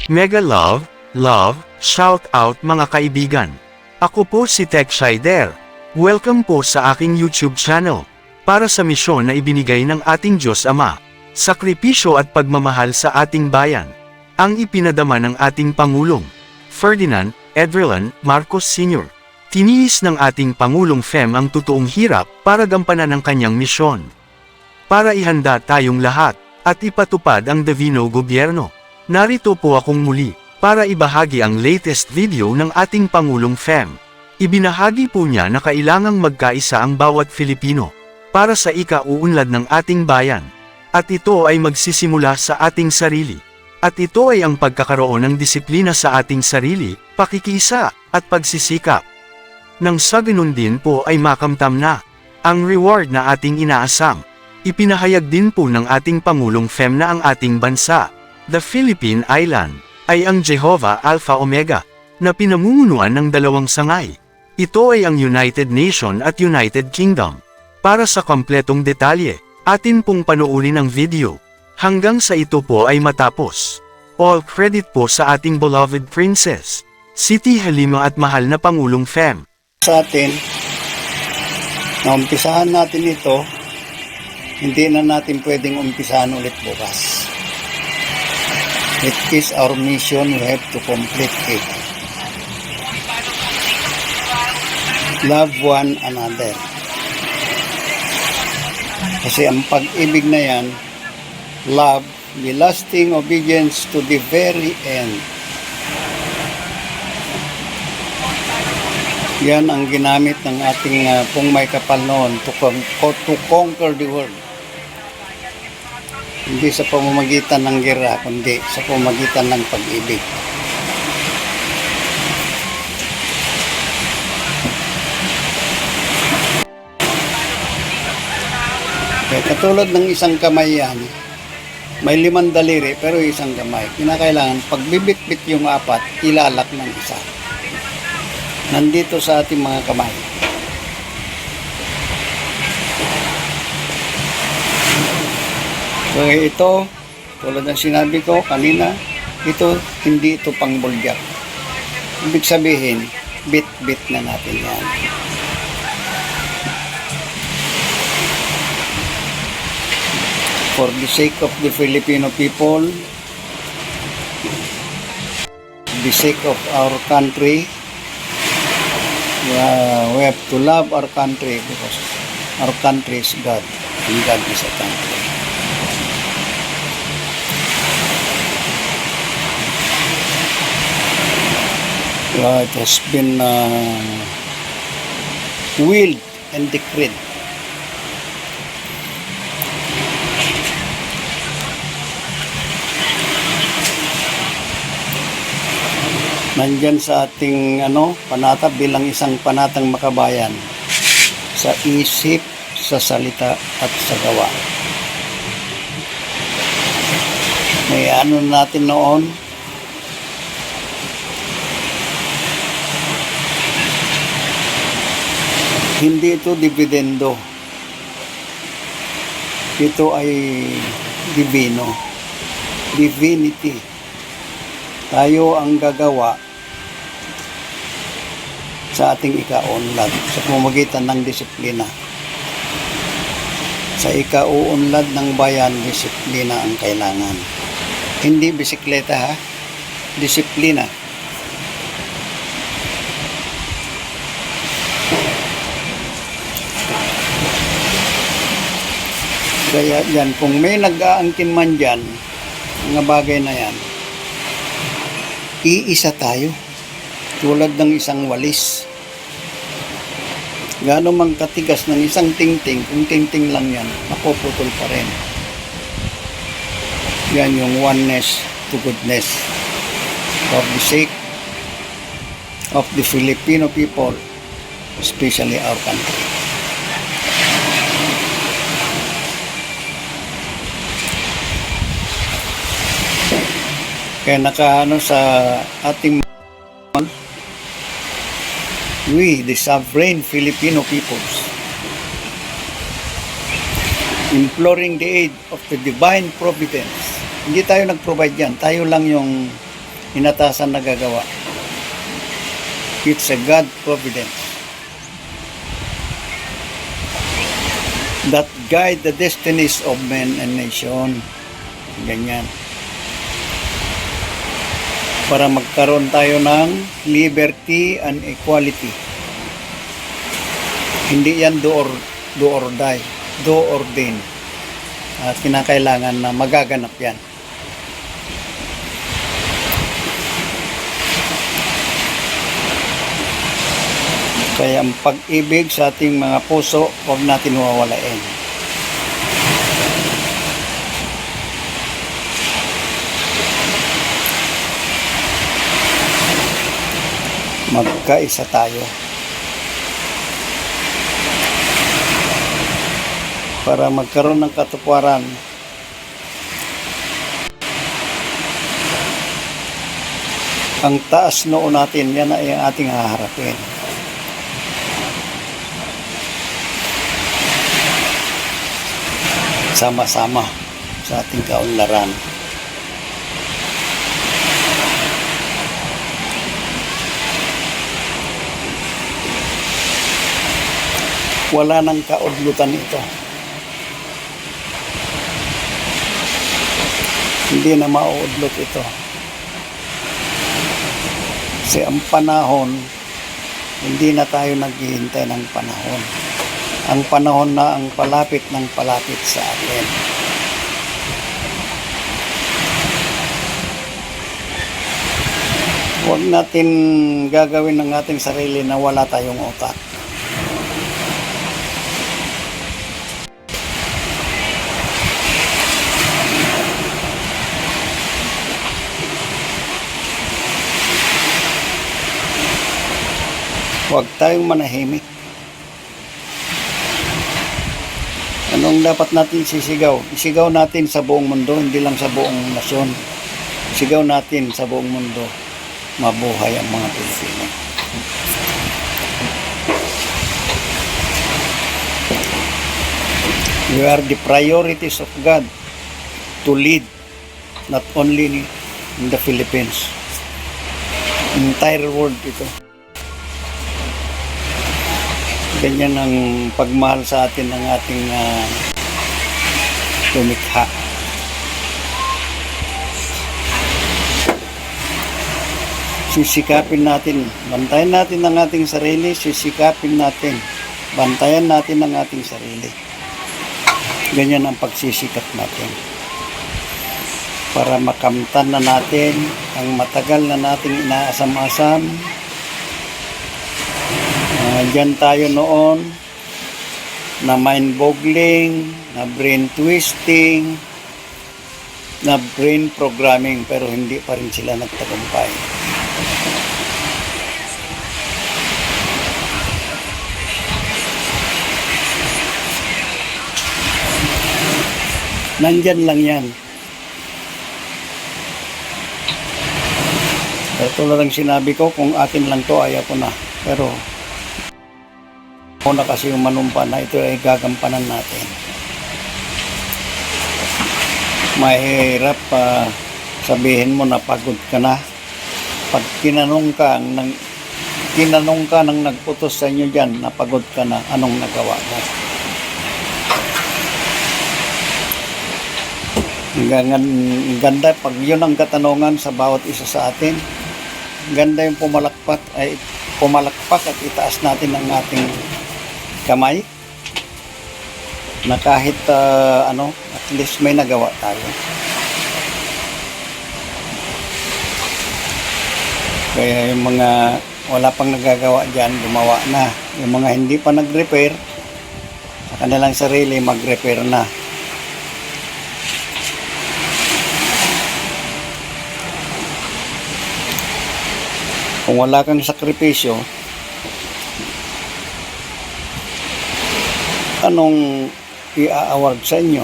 Mega love, shout out mga kaibigan. Ako po si Tech Shider. Welcome po sa aking YouTube channel. Para sa misyon na ibinigay ng ating Diyos Ama, sakripisyo at pagmamahal sa ating bayan, ang ipinadama ng ating Pangulong Ferdinand Edrelan Marcos Sr. Tiniis ng ating Pangulong Fem ang totoong hirap para gampanan ang kanyang misyon. Para ihanda tayong lahat, at ipatupad ang Divino Gobyerno. Narito po akong muli, para ibahagi ang latest video ng ating Pangulong Fem. Ibinahagi po niya na kailangang magkaisa ang bawat Filipino, para sa ikauunlad ng ating bayan. At ito ay magsisimula sa ating sarili. At ito ay ang pagkakaroon ng disiplina sa ating sarili, pakikisa, at pagsisikap. Nang sa ganun din po ay makamtam na ang reward na ating inaasam. Ipinahayag din po ng ating Pangulong Fem na ang ating bansa, the Philippine Island, ay ang Jehovah Alpha Omega, na pinamumunuan ng dalawang sangay. Ito ay ang United Nation at United Kingdom. Para sa kompletong detalye, atin pong panoorin ang video, hanggang sa ito po ay matapos. All credit po sa ating beloved princess, Siti Halima at mahal na Pangulong Fem. Sa atin, naumpisahan natin ito, hindi na natin pwedeng umpisahan ulit bukas. It is our mission, we have to complete it. Love one another. Kasi ang pag-ibig na yan, love, the lasting obedience to the very end. Yan ang ginamit ng ating pong may kapal noon to conquer the world. Hindi sa pamamagitan ng gera, kundi sa pamamagitan ng pag-ibig. Kaya katulad ng isang kamay yan, may 5 daliri pero isang kamay. Kinakailangan pagbibit-bit yung 4, ilalak ng isa. Nandito sa ating mga kamay. So ito, tulad ng sinabi ko kanina, hindi ito pangbulyak. Ibig sabihin, bit-bit na natin yan. For the sake of the Filipino people, the sake of our country, we have to love our country because our country is God and God is a country. It has been willed and decreed. Nandyan sa ating panata bilang isang panatang makabayan, sa isip, sa salita at sa gawa. May natin noon, hindi ito dividendo. Ito ay divino. Divinity. Tayo ang gagawa sa ating ika-unlad sa pamamagitan ng disiplina. Sa ika-unlad ng bayan, disiplina ang kailangan. Hindi bisikleta ha, disiplina. Kaya yan, kung may nag-aangkin man dyan, mga bagay na yan, iisa tayo, tulad ng isang walis. Gaano mang katigas ng isang tingting, kung tingting lang yan, mapuputol pa rin. Yan yung oneness to goodness. For the sake of the Filipino people, especially our country. Kaya sa ating we, the sovereign Filipino peoples, imploring the aid of the divine providence. Hindi tayo nag-provide yan. Tayo lang yung inatasan nagagawa. It's a God providence that guide the destinies of men and nation. Ganyan. Para magkaroon tayo ng liberty and equality. Hindi yan do or die, do ordain. At kinakailangan na magaganap yan. Kaya ang pag-ibig sa ating mga puso, huwag natin wawalain. Magkaisa tayo. Para magkaroon ng katuparan ang taas noo natin, yan ay ang ating haharapin. Sama-sama sa ating kaunlaran. Wala nang kaudlutan ito. Hindi na mauudlot ito. Kasi ang panahon, hindi na tayo naghihintay ng panahon. Ang panahon na ang palapit ng palapit sa atin. Huwag natin gagawin ng ating sarili na wala tayong utak. Huwag tayong manahimik. Anong dapat natin sisigaw? Isigaw natin sa buong mundo, hindi lang sa buong nasyon. Isigaw natin sa buong mundo. Mabuhay ang mga Pilipino. We are the priorities of God to lead, not only in the Philippines. Entire world ito. Ganyan ang pagmahal sa atin ng ating lumikha. Sisikapin natin, bantayan natin ang ating sarili, sisikapin natin, bantayan natin ang ating sarili. Ganyan ang pagsisikap natin. Para makamtan na natin ang matagal na nating inaasam-asam. Diyan tayo noon na mind-boggling, na brain twisting, na brain programming, pero hindi pa rin sila nagtagumpay. Nandyan lang yan. Pero tulad ng sinabi ko, kung akin lang to, ayaw ko na. Pero na kasi yung manumpa na ito ay gagampanan natin. Mahirap sabihin mo na pagod ka na. Pag tinanong ka ng nagputos sa inyo dyan, napagod ka na, anong nagawa mo? Ang ganda, pag yun ang katanungan sa bawat isa sa atin, ganda yung pumalakpak at itaas natin ang ating kamay na kahit at least may nagawa tayo. Kaya yung mga wala pang nagagawa dyan, gumawa na. Yung mga hindi pa nag-repair sa kanilang sarili, mag-repair na. Kung wala kang sakripisyo, anong i-award sa inyo?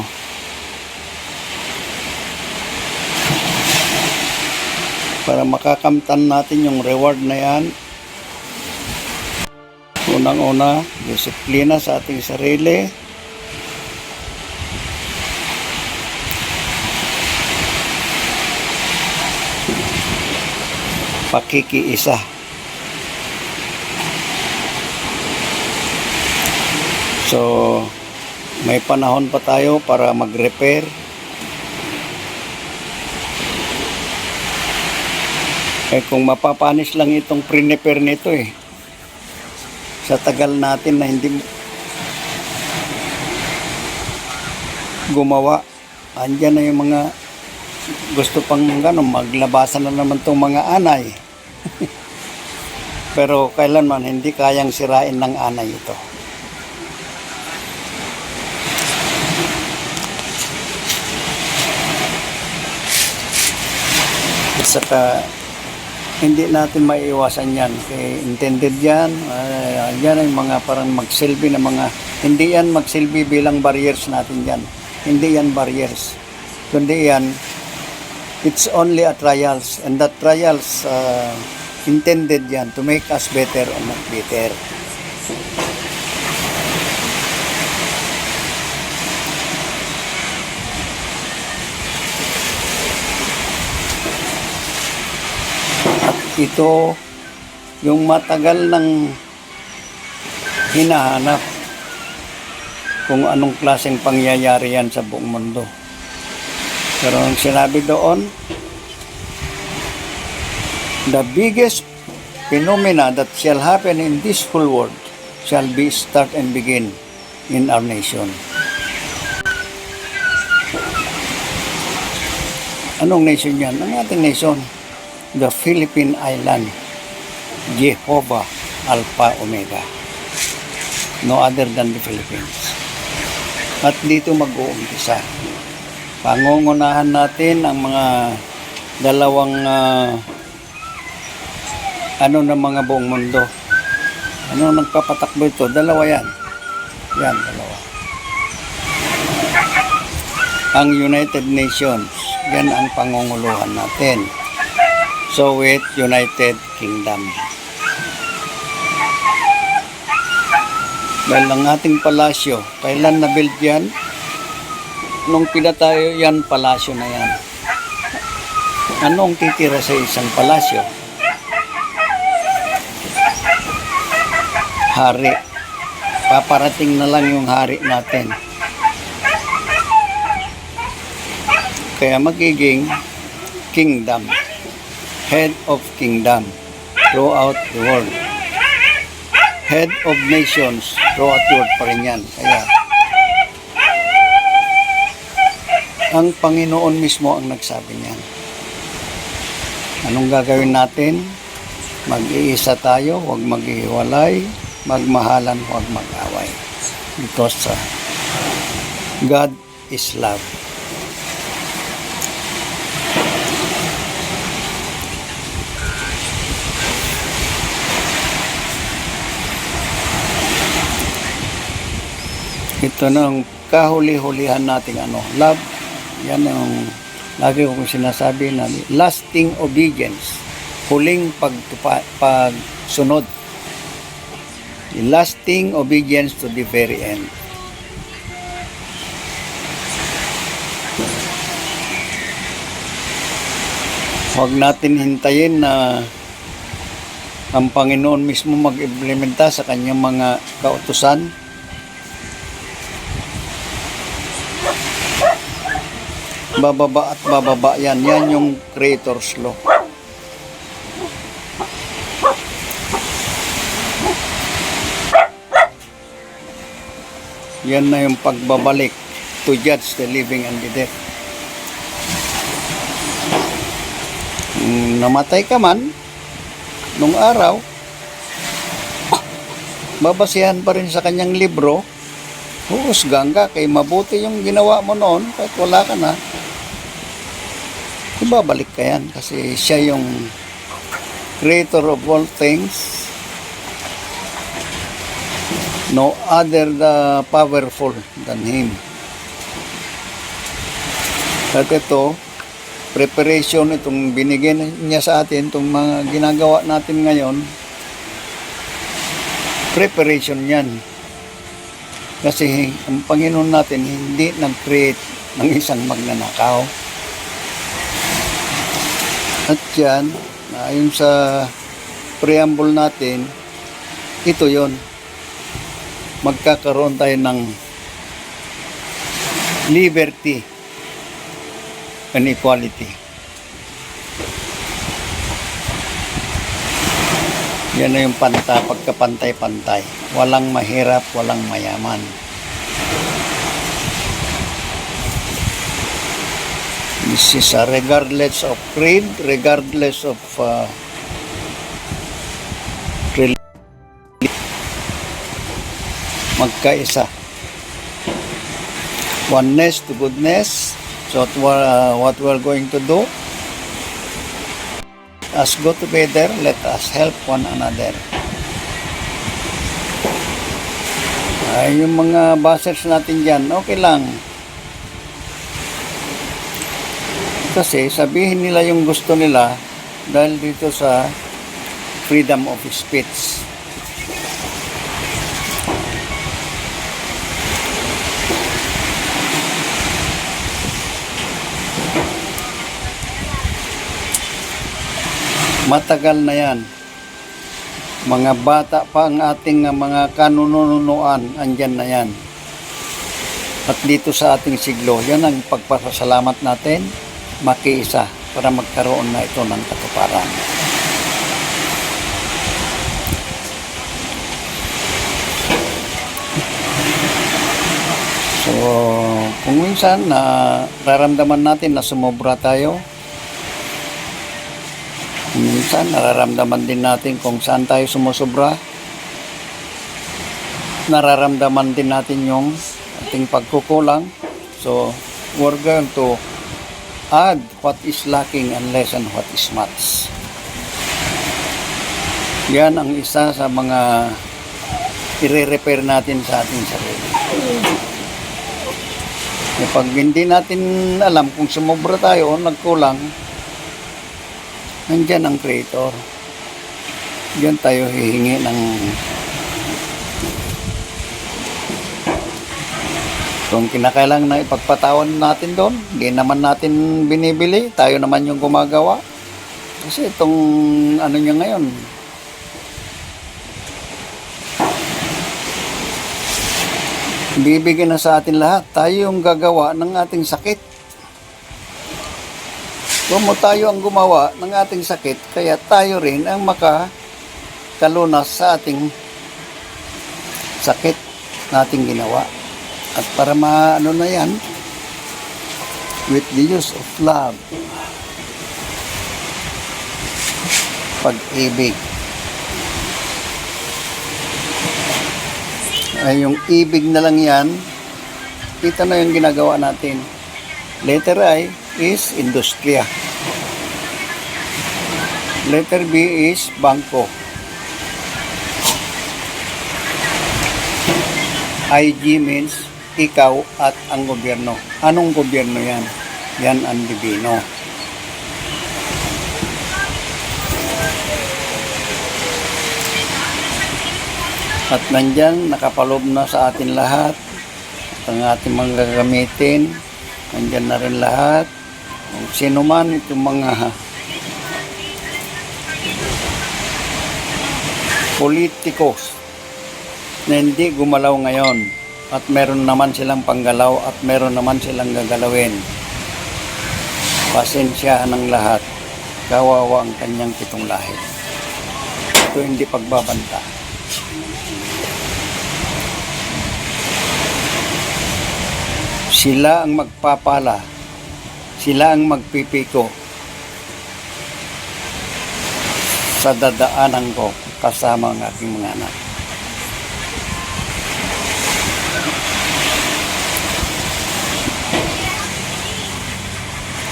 Para makakamtan natin yung reward na yan, unang-una, disiplina sa ating sarili, pakikiisa. So, may panahon pa tayo para mag-repair. Kung mapapanis lang itong pre-repair nito sa tagal natin na hindi gumawa, andyan na yung mga gusto pang maglabasan na naman itong mga anay. Pero kailanman hindi kayang sirain ng anay ito. At saka hindi natin maiiwasan yan. Kaya intended yan. Yan ay mga parang magsilbi na mga, hindi yan magsilbi bilang barriers natin yan. Hindi yan barriers. Kundi yan, it's only a trials. And that trials, intended yan to make us better or not better. Ito yung matagal ng hinahanap kung anong klaseng pangyayari yan sa buong mundo. Pero ang sinabi doon, the biggest phenomena that shall happen in this whole world shall be start and begin in our nation. Anong nation yan? Ang ating nation. The Philippine Island, Jehovah Alpha Omega. No other than the Philippines. At dito mag-uumpisa. Pangungunahan natin ang mga dalawang ng mga buong mundo. Ano nagpapatakbo ito? Dalawa yan. Yan, dalawa. Ang United Nations, yan ang pangunguluhan natin. Soviet United Kingdom. Dahil ang ating palasyo, kailan na-build yan? Nung pinatayo yan, palasyo na yan. Anong titira sa isang palasyo? Hari. Paparating na lang yung hari natin. Kaya magiging kingdom. Head of kingdom throughout the world. Head of nations throughout the world pa rin yan. Kaya ang Panginoon mismo ang nagsabi niyan. Anong gagawin natin? Mag-iisa tayo, huwag maghihiwalay, magmahalan, huwag mag-away. Because God is love. Ito na ang kahuli-hulihan nating love. Yan ang lagi kong sinasabi na lasting obedience. Huling pagsunod. Lasting obedience to the very end. Huwag natin hintayin na ang Panginoon mismo mag-implementa sa kanyang mga kautusan. Bababa at bababa yan. Yan yung creator's law. Yan na yung pagbabalik to judge the living and the dead. Namatay ka man nung araw, babasihan pa rin sa kanyang libro, huhusgan ka kay mabuti yung ginawa mo noon kahit wala ka na. Ibabalik ka yan kasi siya yung creator of all things. No other the powerful than Him. At ito, preparation itong binigyan niya sa atin, itong mga ginagawa natin ngayon, preparation yan. Kasi ang Panginoon natin hindi nag-create ng isang magnanakaw. At yan, na ayon sa preamble natin, ito yon, magkakaroon tayo ng liberty and equality. Yan na yung pagkapantay-pantay. Walang mahirap, walang mayaman. This is regardless of creed, regardless of magkaisa. Oneness to goodness. So what we're going to do, as go together, let us help one another. Yung mga bashers natin dyan, okay lang. Kasi sabihin nila yung gusto nila dahil dito sa freedom of speech. Matagal na yan. Mga bata pa ang ating mga kanununuan, andyan na yan. At dito sa ating siglo, yan ang pagpasalamat natin, makiisa para magkaroon na ito ng katuparan. So, kung minsan na nararamdaman natin na sumobra tayo, minsan nararamdaman din natin kung saan tayo sumusobra. Nararamdaman din natin yung ating pagkukulang. So, we're going to add what is lacking and lessen what is much. Yan ang isa sa mga i-repair natin sa ating sarili. Pag hindi natin alam kung sumobra tayo o nagkulang, nandyan ang Creator. Diyan tayo hihingi ng kung kinakailangan na ipagpatawan natin doon. Hindi naman natin binibili. Tayo naman yung gumagawa. Kasi itong ano niya ngayon, bibigyan na sa atin lahat. Tayo yung gagawa ng ating sakit. Kung tayo ang gumawa ng ating sakit, kaya tayo rin ang makakalunas sa ating sakit nating ginawa. At para maano na yan, with the use of love, pag-ibig. Ay, yung ibig na lang yan, kita na yung ginagawa natin. Letter I is industriya. Letter B is bangko. IG means ikaw at ang gobyerno. Anong gobyerno yan? Yan ang divino. At nandyan, nakapalob na sa atin lahat. At ang ating mga gagamitin, nandyan na rin lahat. Kung sino man itong mga politikos na hindi gumalaw ngayon at meron naman silang panggalaw at meron naman silang gagalawin. Pasensya ng lahat. Kawawa ang kanyang pitong lahi. Ito hindi pagbabanta. Sila ang magpapala. Sila ang magpipiko sa dadaanan ko kasama ang aking mga anak.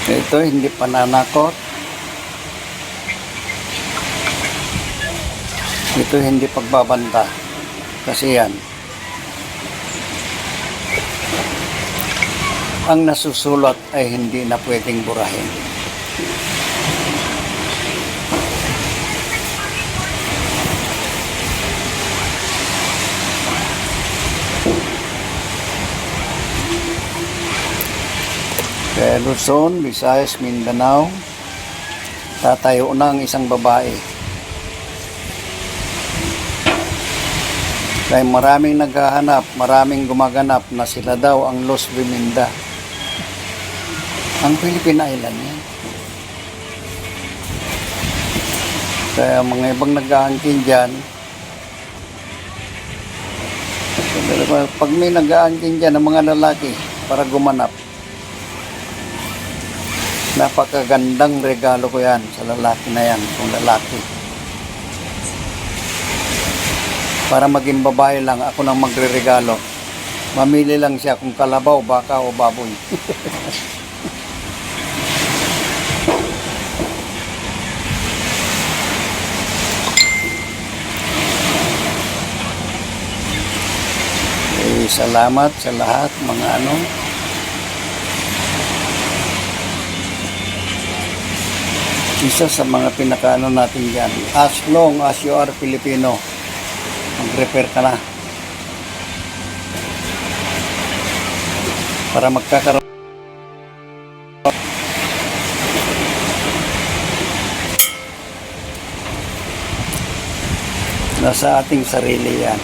Ito hindi pananakot. Ito hindi pagbabanta. Kasi yan, ang nasusulat ay hindi na pwedeng burahin. Kaya Luzon, Visayas, Mindanao, Tatayo na ang isang babae. Kaya maraming naghahanap, maraming gumaganap na sila daw ang Los Biminda. Ang Philippine Island yan. Kaya mga ibang nag-aangkin dyan, pag may nag-aangkin dyan ng mga lalaki para gumanap, napakagandang regalo ko yan sa lalaki na yan, kung lalaki. Para maging babae lang, ako nang magre-regalo. Mamili lang siya kung kalabaw, baka o baboy. Salamat sa lahat mga isa sa mga pinakaano natin dyan, as long as you are Filipino, mag-repair ka na para magkakaroon nasa ating sarili yan.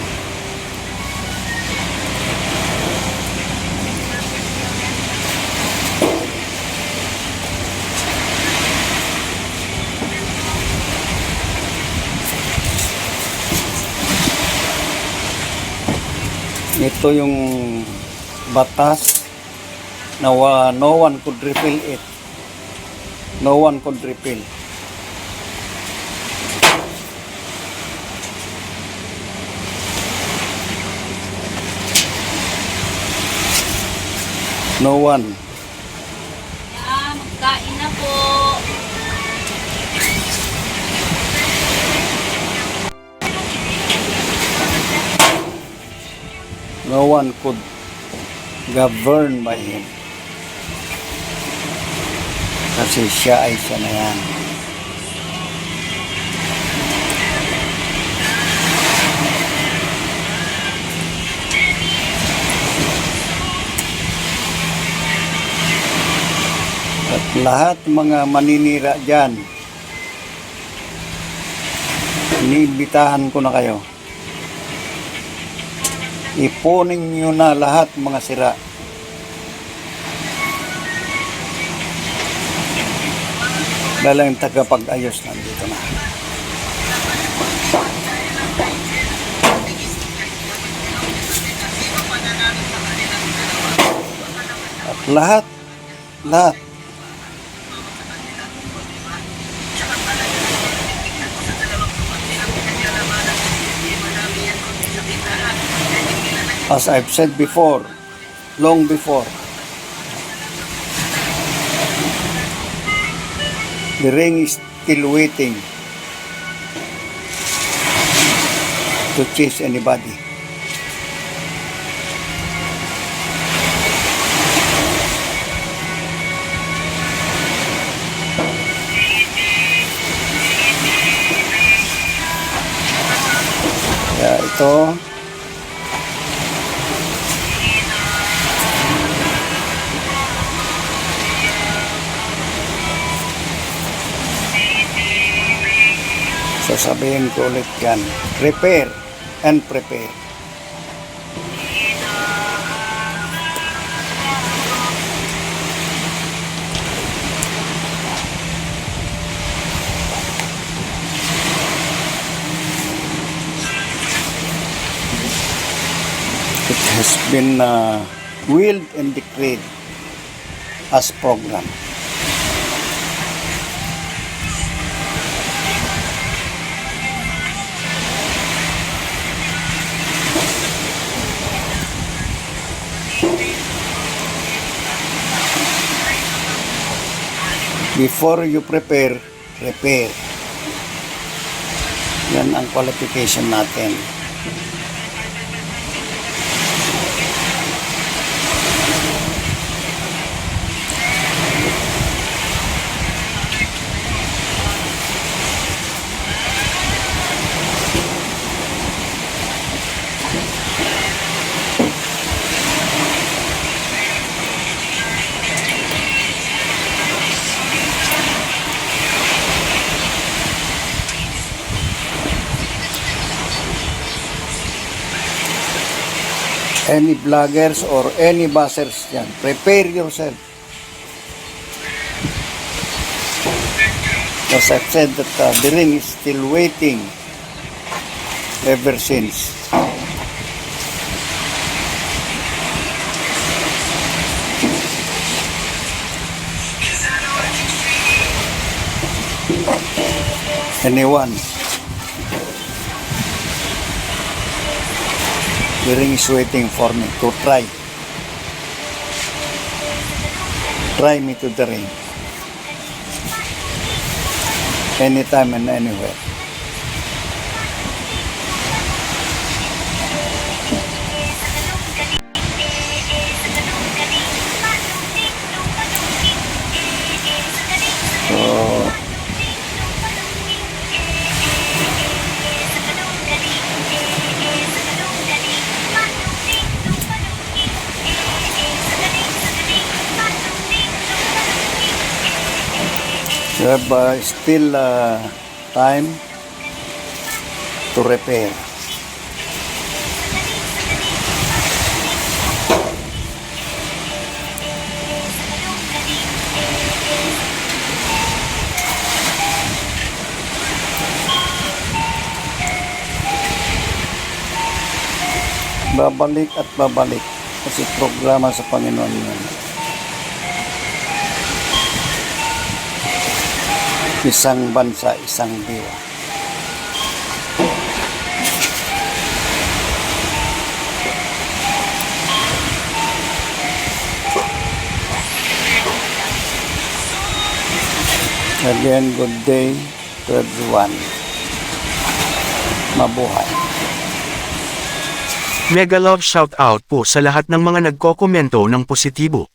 Ito yung batas na no one could repeal it. No one could repeal. No one. Magkain na po. No one could govern by him. Kasi siya ay siya na yan. At lahat mga maninira dyan, iniimbitahan ko na kayo. Ipunin nyo na lahat mga sira. Dahil ang tagapag-ayos nandito na. At lahat. As I've said before, long before, the ring is still waiting to chase anybody. Kaya ito, sasabihin ko ulit yan, repair and prepare. It has been willed and decreed as program. Before you prepare, repair. Yan ang qualification natin. any vloggers or any buzzers yan, prepare yourself. As I've said that the ring is still waiting ever since. Anyone, the ring is waiting for me to try me to the ring anytime and anywhere. So you have still time to repair. Babalik at babalik kasi programa sa Panginoon yun. Isang bansa, isang diwa. Again, good day to everyone. Mabuhay. Mega love shoutout po sa lahat ng mga nagkokomento ng positibo.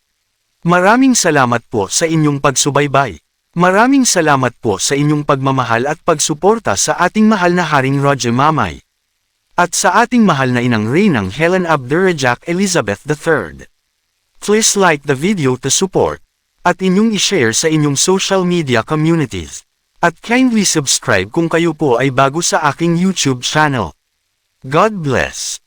Maraming salamat po sa inyong pagsubaybay. Maraming salamat po sa inyong pagmamahal at pagsuporta sa ating mahal na Haring Roger Mamay. At sa ating mahal na inang Reynang Helen Abdurrahman Elizabeth III. Please like the video to support. At inyong i-share sa inyong social media communities. At kindly subscribe kung kayo po ay bago sa aking YouTube channel. God bless.